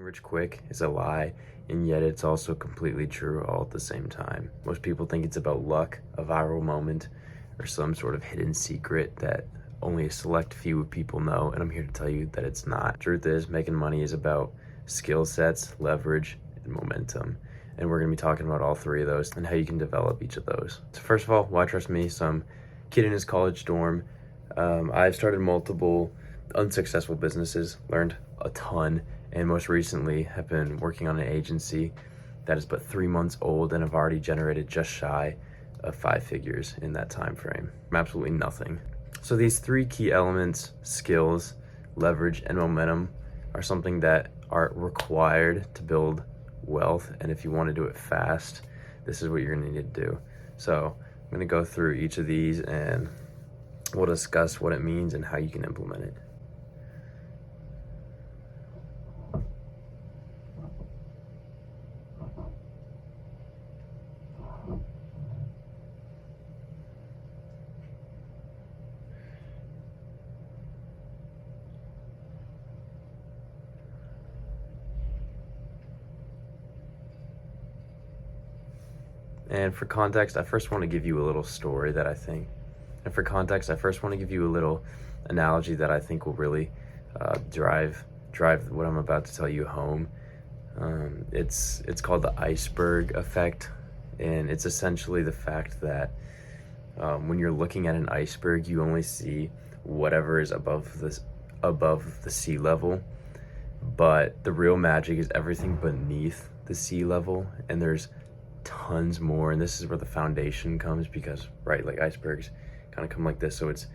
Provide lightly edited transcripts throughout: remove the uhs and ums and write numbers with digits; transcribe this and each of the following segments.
rich quick is a lie, and yet it's also completely true all at the same time. Most people think it's about luck, a viral moment, or some sort of hidden secret that only a select few people know, and I'm here to tell you that it's not. Truth is, making money is about skill sets, leverage, and momentum. And we're gonna be talking about all three of those and how you can develop each of those. So first of all, why trust me? Some kid in his college dorm. I've started multiple unsuccessful businesses, learned a ton, and most recently have been working on an agency that is but 3 months old and have already generated just shy of 5 figures in that time frame from absolutely nothing. So these three key elements, skills, leverage, and momentum, are something that are required to build wealth. And if you want to do it fast, this is what you're gonna need to do. So I'm gonna go through each of these and we'll discuss what it means and how you can implement it. And for context, I first want to give you a little story that I think, and for context, I first want to give you a little analogy that I think will really drive what I'm about to tell you home. It's called the iceberg effect, and it's essentially the fact that when you're looking at an iceberg, you only see whatever is above the sea level, but the real magic is everything beneath the sea level, and there's tons more. And this is where the foundation comes, because right, like icebergs kind of come like this, so it's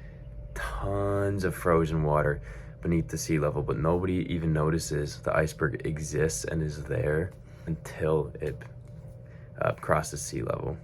tons of frozen water beneath the sea level, but nobody even notices the iceberg exists and is there until it crosses sea level.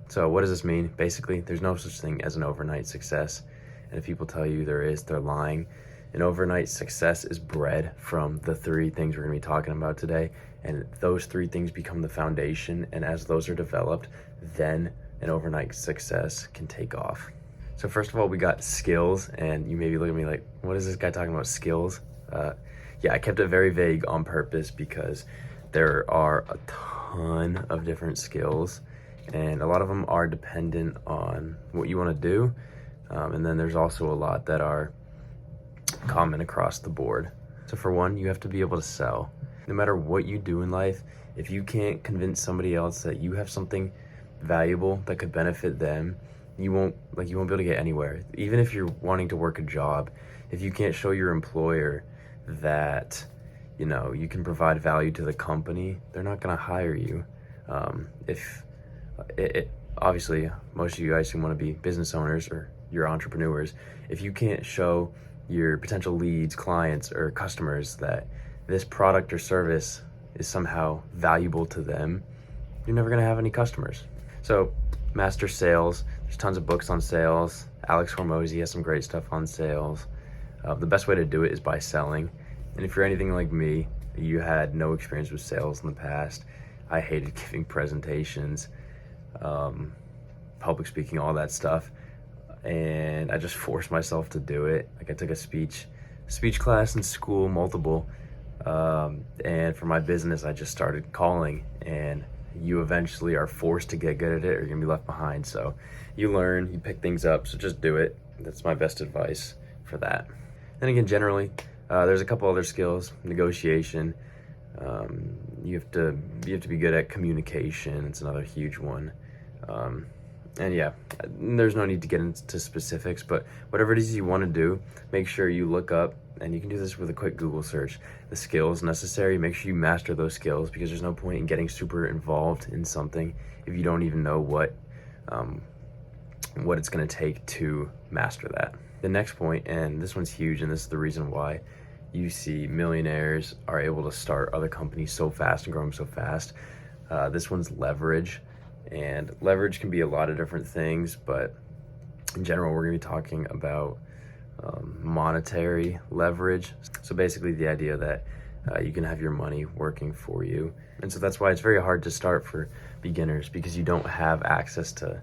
So what does this mean? Basically, there's no such thing as an overnight success, and if people tell you there is, they're lying. An overnight success is bred from the three things we're gonna be talking about today, and those three things become the foundation, and as those are developed, then an overnight success can take off. So first of all, we got skills, and you may be looking at me like, what is this guy talking about, skills? Yeah, I kept it very vague on purpose because there are a ton of different skills, and a lot of them are dependent on what you wanna do, and then there's also a lot that are common across the board. So for one, you have to be able to sell. No matter what you do in life, if you can't convince somebody else that you have something valuable that could benefit them, you won't be able to get anywhere. Even if you're wanting to work a job, if you can't show your employer that you can provide value to the company, they're not going to hire you. Obviously, most of you guys who want to be business owners or you're entrepreneurs, if you can't show your potential leads, clients, or customers that this product or service is somehow valuable to them, you're never gonna have any customers. So master sales. There's tons of books on sales. Alex Hormozy has some great stuff on sales. The best way to do it is by selling. And if you're anything like me, you had no experience with sales in the past. I hated giving presentations, public speaking, all that stuff. And I just forced myself to do it. Like I took a speech class in school, multiple, and for my business, I just started calling, and you eventually are forced to get good at it or you're gonna be left behind. So you learn, you pick things up, so just do it. That's my best advice for that. Then again, generally, there's a couple other skills. Negotiation. You have to be good at communication. It's another huge one. And yeah, there's no need to get into specifics, but whatever it is you want to do, make sure you look up, and you can do this with a quick Google search, the skills necessary. Make sure you master those skills, because there's no point in getting super involved in something if you don't even know what it's going to take to master that. The next point, and this one's huge, and this is the reason why you see millionaires are able to start other companies so fast and grow them so fast. This one's leverage. And leverage can be a lot of different things, but in general, we're gonna be talking about monetary leverage. So basically the idea that you can have your money working for you. And so that's why it's very hard to start for beginners, because you don't have access to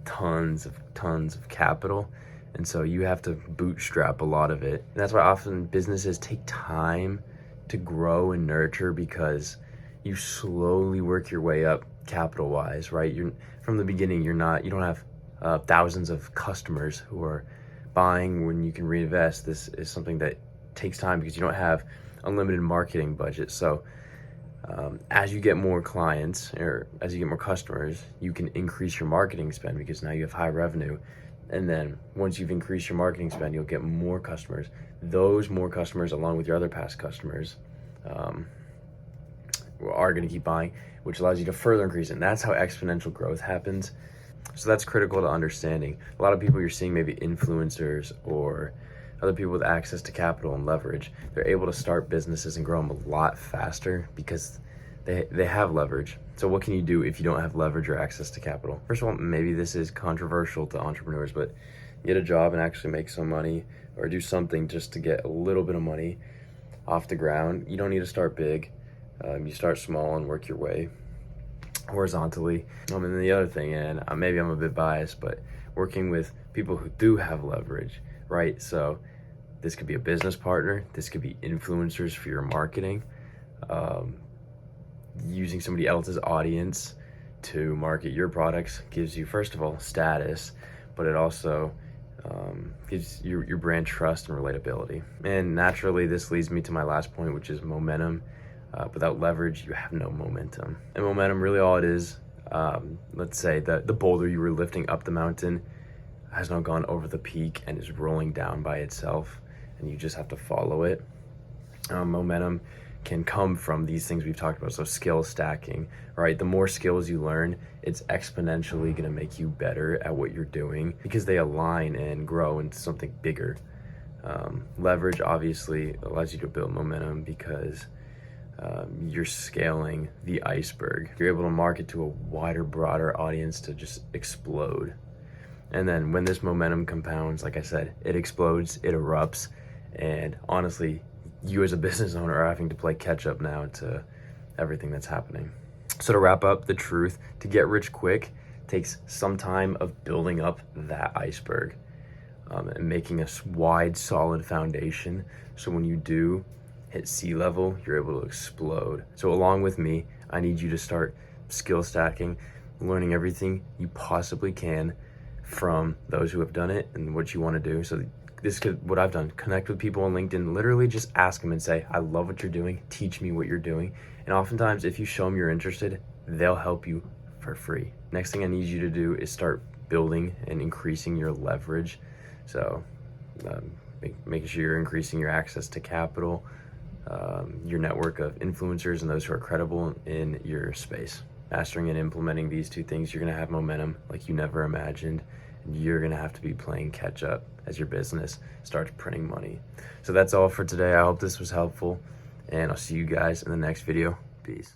tons of capital. And so you have to bootstrap a lot of it. And that's why often businesses take time to grow and nurture because you slowly work your way up capital wise, right? You're from the beginning, you don't have thousands of customers who are buying when you can reinvest. This is something that takes time because you don't have unlimited marketing budget. So as you get more clients or as you get more customers, you can increase your marketing spend because now you have high revenue. And then once you've increased your marketing spend, you'll get more customers. Those more customers, along with your other past customers, are going to keep buying, which allows you to further increase it. And that's how exponential growth happens. So that's critical to understanding. A lot of people you're seeing, maybe influencers or other people with access to capital and leverage, they're able to start businesses and grow them a lot faster because they have leverage. So what can you do if you don't have leverage or access to capital? First of all, maybe this is controversial to entrepreneurs, but get a job and actually make some money, or do something just to get a little bit of money off the ground. You don't need to start big. You start small and work your way horizontally. And then the other thing, and maybe I'm a bit biased, but working with people who do have leverage, right? So this could be a business partner, this could be influencers for your marketing, using somebody else's audience to market your products gives you, first of all, status, but it also gives your brand trust and relatability. And naturally, this leads me to my last point, which is momentum. Without leverage, you have no momentum. And momentum, really all it is, let's say that the boulder you were lifting up the mountain has now gone over the peak and is rolling down by itself, and you just have to follow it. Momentum can come from these things we've talked about. So skill stacking, right? The more skills you learn, it's exponentially going to make you better at what you're doing because they align and grow into something bigger. Leverage obviously allows you to build momentum because you're scaling the iceberg. You're able to market to a wider, broader audience to just explode. And then when this momentum compounds, like I said, it explodes, it erupts, and honestly, you as a business owner are having to play catch up now to everything that's happening. So to wrap up, the truth, to get rich quick takes some time of building up that iceberg and making a wide, solid foundation. So when you do hit sea level, you're able to explode. So along with me, I need you to start skill stacking, learning everything you possibly can from those who have done it and what you want to do. So this could, what I've done, connect with people on LinkedIn, literally just ask them and say, I love what you're doing, teach me what you're doing. And oftentimes if you show them you're interested, they'll help you for free. Next thing I need you to do is start building and increasing your leverage. So making sure you're increasing your access to capital, your network of influencers and those who are credible in your space. Mastering and implementing these two things, you're gonna have momentum like you never imagined. You're gonna have to be playing catch up as your business starts printing money. So that's all for today. I hope this was helpful, and I'll see you guys in the next video. Peace.